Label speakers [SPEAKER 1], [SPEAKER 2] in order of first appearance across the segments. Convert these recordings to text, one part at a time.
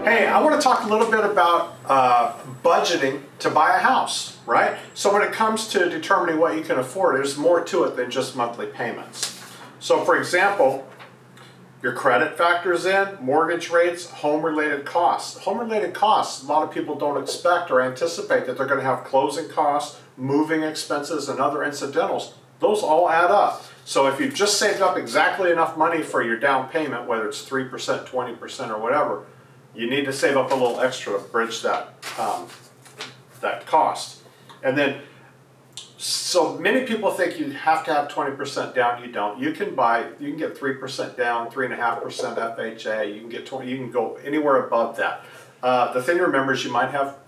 [SPEAKER 1] Hey, I want to talk a little bit about budgeting to buy a house, right? So when it comes to determining what you can afford, there's more to it than just monthly payments. So for example, your credit factors in, mortgage rates, home-related costs. Home-related costs, a lot of people don't expect or anticipate that they're going to have closing costs, moving expenses, and other incidentals. Those all add up. So if you've just saved up exactly enough money for your down payment, whether it's 3%, 20%, or whatever, you need to save up a little extra to bridge that, that cost. And then, so many people think you have to have 20% down. You don't. You can get 3% down, 3.5% FHA. You can get 20. You can go anywhere above that. The thing to remember is you might have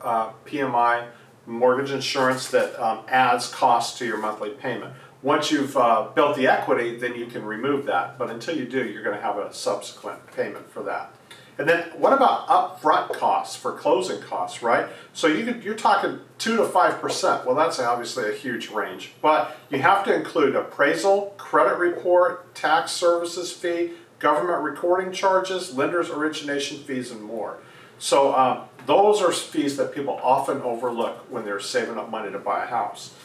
[SPEAKER 1] PMI, mortgage insurance, that adds cost to your monthly payment. Once you've built the equity, then you can remove that. But until you do, you're going to have a subsequent payment for that. And then what about upfront costs for closing costs, right? So you're talking 2 to 5%. Well, that's obviously a huge range. But you have to include appraisal, credit report, tax services fee, government recording charges, lender's origination fees, and more. So those are fees that people often overlook when they're saving up money to buy a house.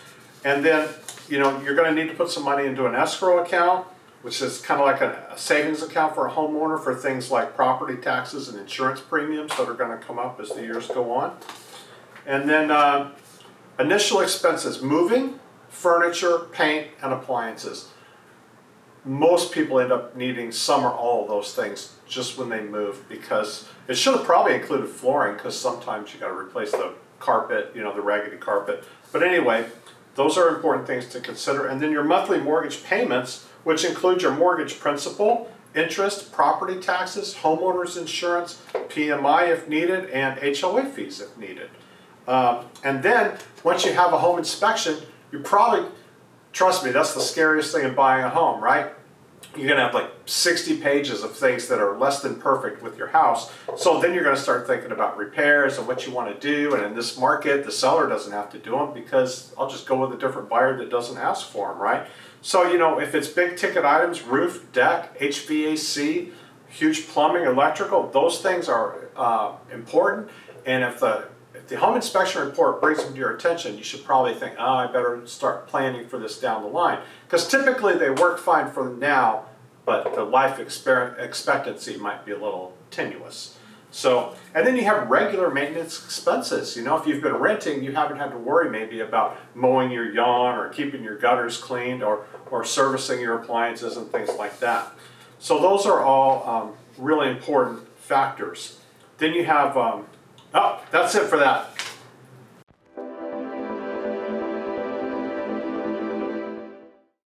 [SPEAKER 1] And then, you're going to need to put some money into an escrow account, which is kind of like a savings account for a homeowner for things like property taxes and insurance premiums that are going to come up as the years go on. And then initial expenses, moving, furniture, paint, and appliances. Most people end up needing some or all of those things just when they move, because it should have probably included flooring, because sometimes you got to replace the carpet, the raggedy carpet. But anyway, those are important things to consider. And then your monthly mortgage payments, which include your mortgage principal, interest, property taxes, homeowners insurance, PMI if needed, and HOA fees if needed. And then once you have a home inspection, you probably, trust me, that's the scariest thing in buying a home, right? You're going to have like 60 pages of things that are less than perfect with your house. So then you're going to start thinking about repairs and what you want to do. And in this market, the seller doesn't have to do them, because I'll just go with a different buyer that doesn't ask for them, right? So, if it's big ticket items, roof, deck, HVAC, huge plumbing, electrical, those things are important. And if the home inspection report brings them to your attention, you should probably think, I better start planning for this down the line. Because typically they work fine for now, but the life expectancy might be a little tenuous. So, and then you have regular maintenance expenses. If you've been renting, you haven't had to worry maybe about mowing your lawn or keeping your gutters cleaned or servicing your appliances and things like that. So those are all really important factors. Then you have, that's it for that.